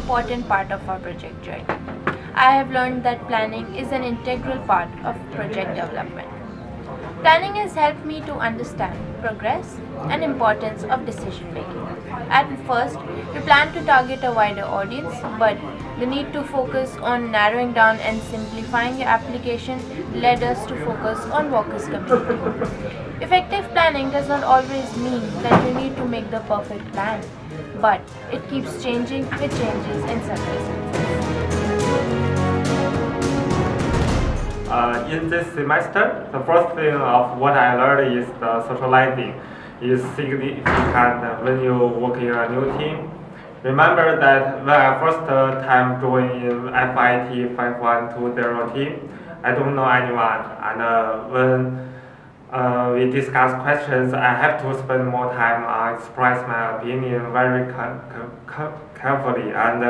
important part of our project journey. I have learned that planning is an integral part of project development. Planning has helped me to understand progress and importance of decision making. At first, we planned to target a wider audience, but the need to focus on narrowing down and simplifying your application led us to focus on workers' community. Effective planning does not always mean that you need to make the perfect plan, but it keeps changing with changes in circumstances. In this semester, the first thing of what I learned is the socializing is significant when you work in a new team. Remember that when I first time joined FIT 5120 team, I don't know anyone, and when we discuss questions, I have to spend more time on express my opinion very carefully and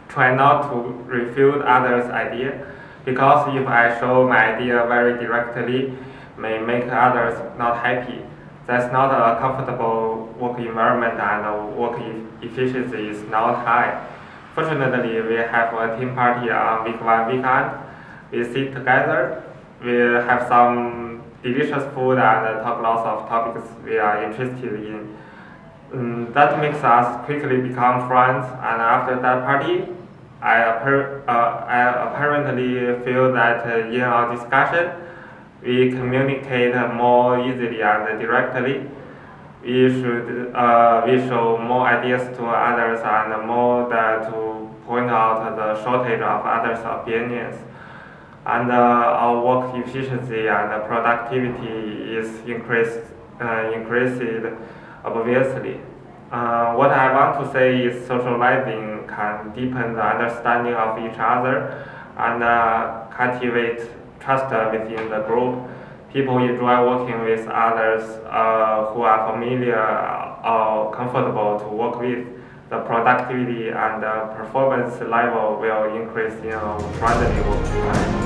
try not to refute others' idea, because if I show my idea very directly, may make others not happy. That's not a comfortable work environment, and work efficiency is not high. Fortunately, we have a team party on week 1 weekend. We sit together, we have some delicious food and talk lots of topics we are interested in. That makes us quickly become friends, and after that party, I apparently feel that in our discussion, we communicate more easily and directly. We show more ideas to others and more to point out the shortage of others' opinions. And our work efficiency and productivity is increased obviously. What I want to say is socializing can deepen the understanding of each other and cultivate trust within the group. People enjoy working with others who are familiar or comfortable to work with. The productivity and the performance level will increase in a friendly work environment.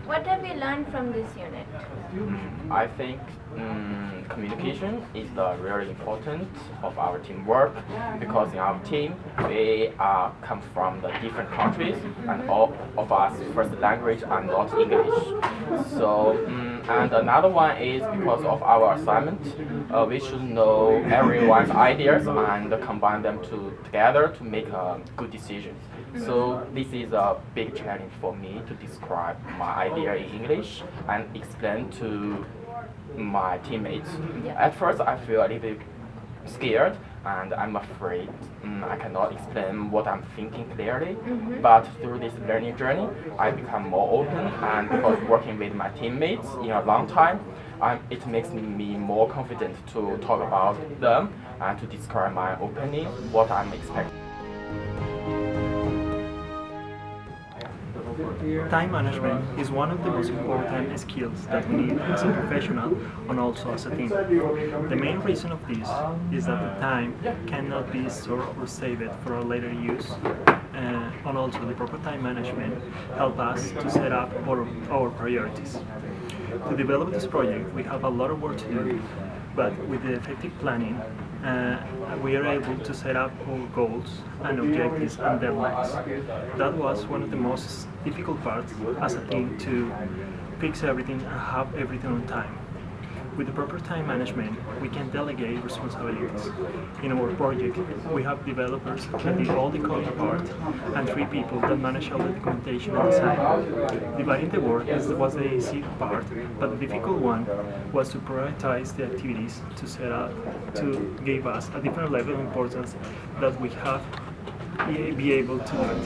What have you learned from this unit? I think communication is the really important of our teamwork, because in our team we come from the different countries and all of us first language are not English. So and another one is because of our assignment, we should know everyone's ideas and combine them together to make a good decision. So this is a big challenge for me to describe my idea in English and explain to my teammates. At first I feel a little bit scared and I'm afraid I cannot explain what I'm thinking clearly. But through this learning journey, I become more open, and because working with my teammates in a long time, it makes me more confident to talk about them and to describe my opinion, what I'm expecting. Time management is one of the most important skills that we need as a professional and also as a team. The main reason of this is that the time cannot be stored or saved for a later use, and also the proper time management helps us to set up our priorities. To develop this project, we have a lot of work to do, but with the effective planning, we are able to set up our goals and objectives and deadlines. That was one of the most difficult parts as a team, to fix everything and have everything on time. With the proper time management, we can delegate responsibilities. In our project, we have developers that did all the coding part and 3 people that manage all the documentation and design. Dividing the work was the easy part, but the difficult one was to prioritize the activities to set up, to give us a different level of importance that we have be able to do it.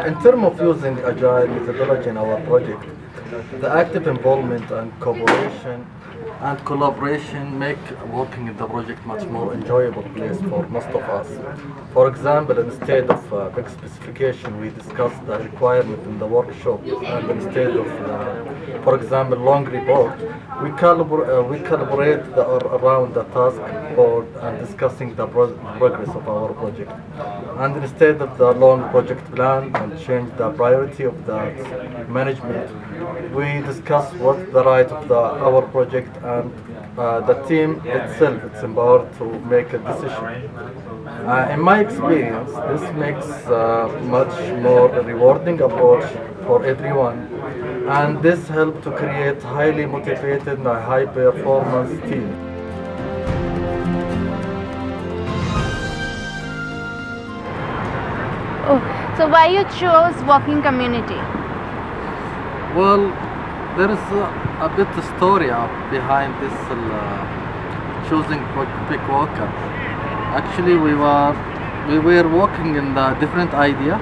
In terms of using agile methodology in our project, the active involvement and cooperation and collaboration make working in the project much more enjoyable place for most of us. For example, instead of big specification, we discuss the requirement in the workshop, and instead of for example, long report, we collaborate around the task board and discussing the progress of our project. And instead of the long project plan and change the priority of the management, we discuss what's the right of our project, and the team itself is empowered to make a decision. In my experience, this makes much more rewarding approach for everyone, and this helps to create highly motivated and high performance team. Oh, so why you chose working community? Well, there is a bit of story behind this choosing Quick Walker. Actually, we were working in the different idea.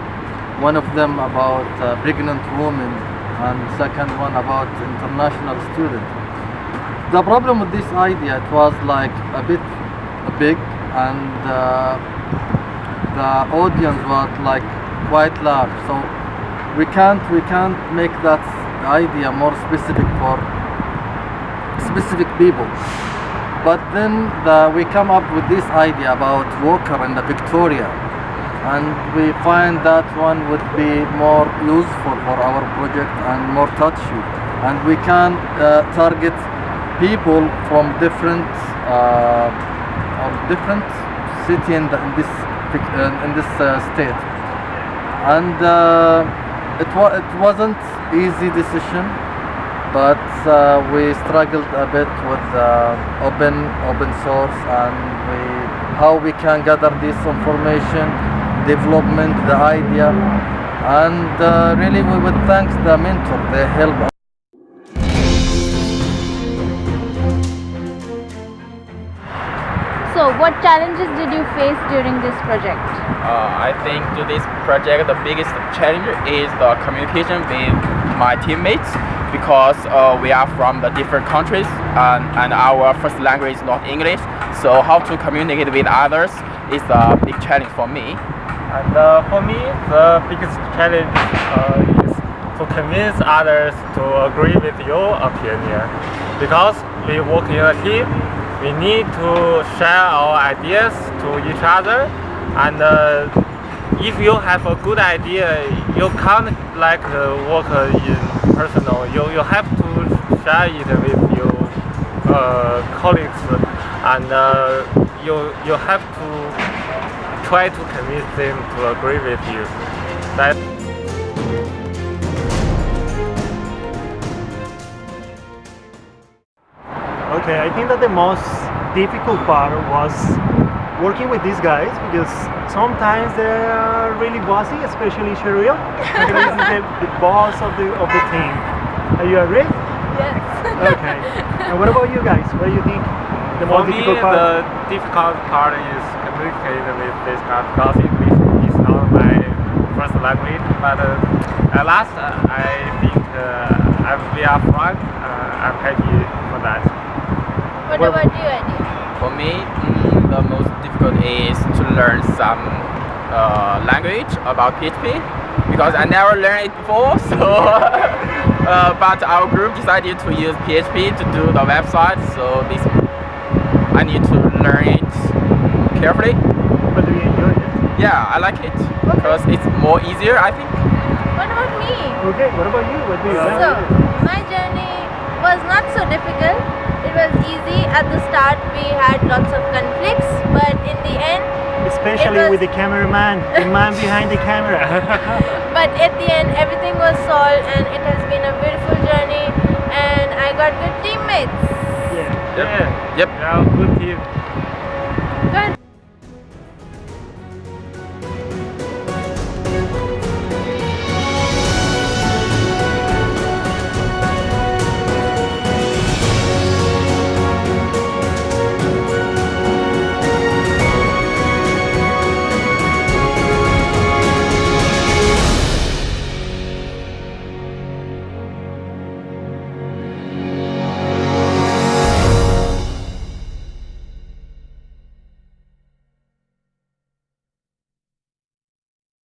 One of them about pregnant women, and second one about international student. The problem with this idea, it was like a bit big, and the audience was like quite large. So we can't make that idea more specific for specific people. But then we come up with this idea about Walker in the Victoria, and we find that one would be more useful for our project and more touchy, and we can target people from different city in this state, and it wasn't easy decision, but we struggled a bit with open source, and how we can gather this information, development, the idea, and really we would thank the mentor. They help us. So what challenges did you face during this project? I think to this project, the biggest challenge is the communication with my teammates, because we are from the different countries, and our first language is not English. So how to communicate with others is a big challenge for me. And for me, the biggest challenge is to convince others to agree with your opinion. Because we work in a team, we need to share our ideas to each other. And if you have a good idea, you can't work in personal. You have to share it with your colleagues, and you have to try to convince them to agree with you. That Okay, I think that the most difficult part was working with these guys, because sometimes they are really bossy, especially Cheryl. Cheryl is the boss of the team. Are you agree? Yes. Okay. And what about you guys? What do you think the for most me, difficult part? the difficult part is communicating with this guy, because English is not my first language. But at last, I think we are fine. I'm happy for that. What about you, Eddie? For me, the most difficult is to learn some language about PHP, because I never learned it before. So, but our group decided to use PHP to do the website. So I need to learn it carefully. But do you enjoy it? Yeah, I like it because it's more easier, I think. What about me? Okay, what about you? What do you So, my journey was not so difficult. It was easy. At the start, we had lots of conflicts, but in the end, Especially with the cameraman, the man behind the camera. but at the end, everything was solved, and it has been a beautiful journey, and I got good teammates. Yeah. Yep. Yeah, good team.